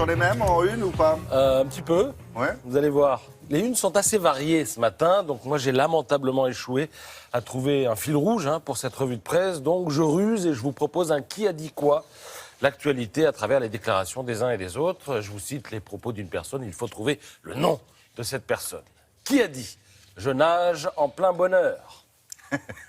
toujours les mêmes en une ou pas? Un petit peu. Ouais. Vous allez voir. Les unes sont assez variées ce matin, donc moi j'ai lamentablement échoué à trouver un fil rouge pour cette revue de presse. Donc je ruse et je vous propose un qui a dit quoi. L'actualité à travers les déclarations des uns et des autres. Je vous cite les propos d'une personne, il faut trouver le nom de cette personne. Qui a dit « Je nage en plein bonheur ».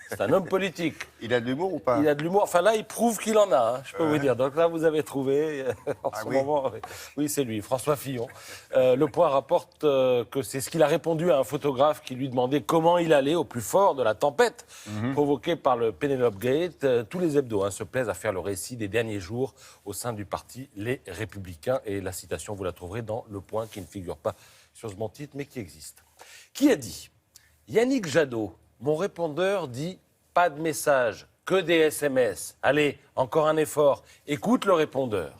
C'est un homme politique. Il a de l'humour ou pas? Il a de l'humour. Enfin là, il prouve qu'il en a, je peux vous dire. Donc là, vous avez trouvé, en ce moment, oui, c'est lui, François Fillon. Le Point rapporte que c'est ce qu'il a répondu à un photographe qui lui demandait comment il allait au plus fort de la tempête provoquée par le Penelope Gate. Tous les hebdos se plaisent à faire le récit des derniers jours au sein du parti Les Républicains. Et la citation, vous la trouverez dans Le Point, qui ne figure pas sur ce bon titre, mais qui existe. Qui a dit « Yannick Jadot, mon répondeur dit « Pas de message, que des SMS. Allez, encore un effort. Écoute le répondeur. »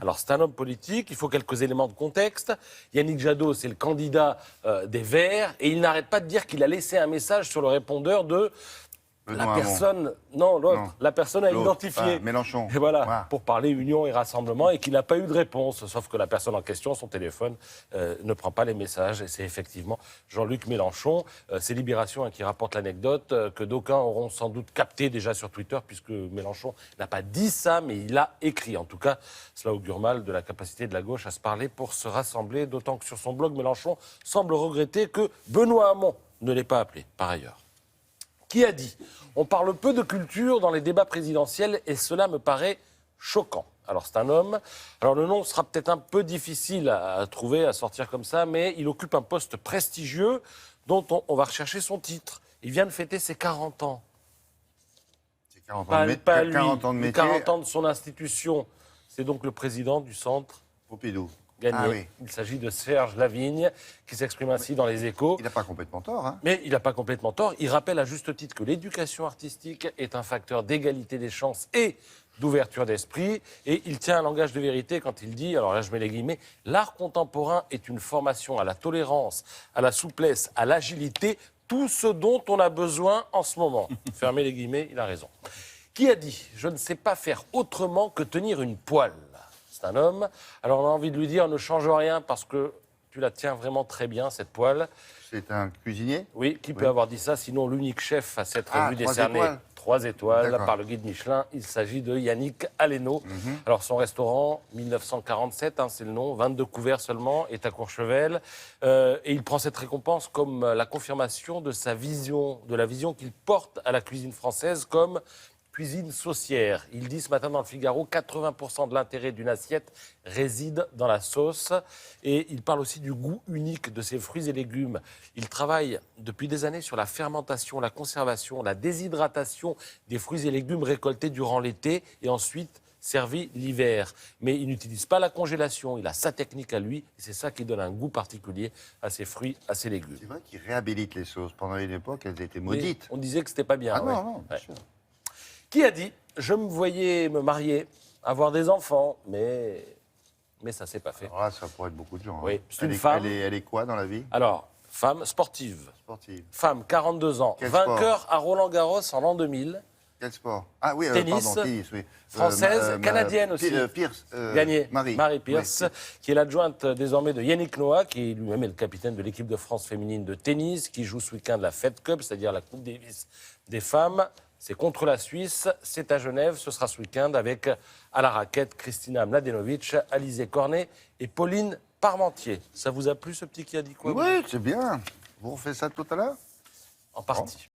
Alors, c'est un homme politique, il faut quelques éléments de contexte. Yannick Jadot, c'est le candidat des Verts, et il n'arrête pas de dire qu'il a laissé un message sur le répondeur de la personne, non, l'autre, la personne à identifier. Mélenchon. Et voilà, pour parler union et rassemblement, et qu'il n'a pas eu de réponse. Sauf que la personne en question, son téléphone, ne prend pas les messages. Et c'est effectivement Jean-Luc Mélenchon. C'est Libération qui rapporte l'anecdote que d'aucuns auront sans doute capté déjà sur Twitter, puisque Mélenchon n'a pas dit ça, mais il a écrit. En tout cas, cela augure mal de la capacité de la gauche à se parler pour se rassembler, d'autant que sur son blog, Mélenchon semble regretter que Benoît Hamon ne l'ait pas appelé, par ailleurs. Qui a dit « On parle peu de culture dans les débats présidentiels et cela me paraît choquant ». Alors c'est un homme. Alors le nom sera peut-être un peu difficile à trouver, à sortir comme ça, mais il occupe un poste prestigieux dont on va rechercher son titre. Il vient de fêter ses 40 ans. C'est 40 ans, Pas lui, 40 ans de métier. 40 ans de son institution. C'est donc le président du centre Pompidou. Gagné. Ah oui. Il s'agit de Serge Lavigne, qui s'exprime ainsi dans Les Échos. Il n'a pas complètement tort. Mais il n'a pas complètement tort. Il rappelle à juste titre que l'éducation artistique est un facteur d'égalité des chances et d'ouverture d'esprit. Et il tient un langage de vérité quand il dit, alors là je mets les guillemets, « L'art contemporain est une formation à la tolérance, à la souplesse, à l'agilité, tout ce dont on a besoin en ce moment. » Fermez les guillemets, il a raison. Qui a dit « Je ne sais pas faire autrement que tenir une poêle ?» C'est un homme. Alors on a envie de lui dire, ne change rien parce que tu la tiens vraiment très bien, cette poêle. C'est un cuisinier? Oui, qui peut avoir dit ça, sinon l'unique chef à cette revue décernée 3 étoiles par le guide Michelin, il s'agit de Yannick Aleno. Alors son restaurant, 1947, c'est le nom, 22 couverts seulement, est à Courchevel. Et il prend cette récompense comme la confirmation de sa vision, de la vision qu'il porte à la cuisine française comme cuisine saucière. Il dit ce matin dans le Figaro, 80% de l'intérêt d'une assiette réside dans la sauce. Et il parle aussi du goût unique de ses fruits et légumes. Il travaille depuis des années sur la fermentation, la conservation, la déshydratation des fruits et légumes récoltés durant l'été et ensuite servis l'hiver. Mais il n'utilise pas la congélation, il a sa technique à lui. Et c'est ça qui donne un goût particulier à ses fruits, à ses légumes. C'est vrai qu'il réhabilite les sauces. Pendant une époque, elles étaient maudites. Mais on disait que c'était pas bien. Ah non, bien sûr. Qui a dit « Je me voyais me marier, avoir des enfants, mais ça s'est pas fait. » Alors là, ça pourrait être beaucoup de gens. Oui, c'est une femme. Elle est quoi dans la vie? Alors, femme sportive. Sportive. Femme, 42 ans. Quel vainqueur sport? à Roland-Garros en l'an 2000. Quel sport? Ah oui, Tennis, pardon, tennis, oui. Française, canadienne aussi. Pierce. Gagnée. Marie Pierce, oui. qui est l'adjointe désormais de Yannick Noah, qui lui-même est le capitaine de l'équipe de France féminine de tennis, qui joue ce week-end la Fed Cup, c'est-à-dire la Coupe Davis des femmes. C'est contre la Suisse, c'est à Genève, ce sera ce week-end avec à la raquette Kristina Mladenovic, Alizé Cornet et Pauline Parmentier. Ça vous a plu ce petit qui a dit quoi? Oui, c'est bien. Vous refaites ça tout à l'heure? En partie.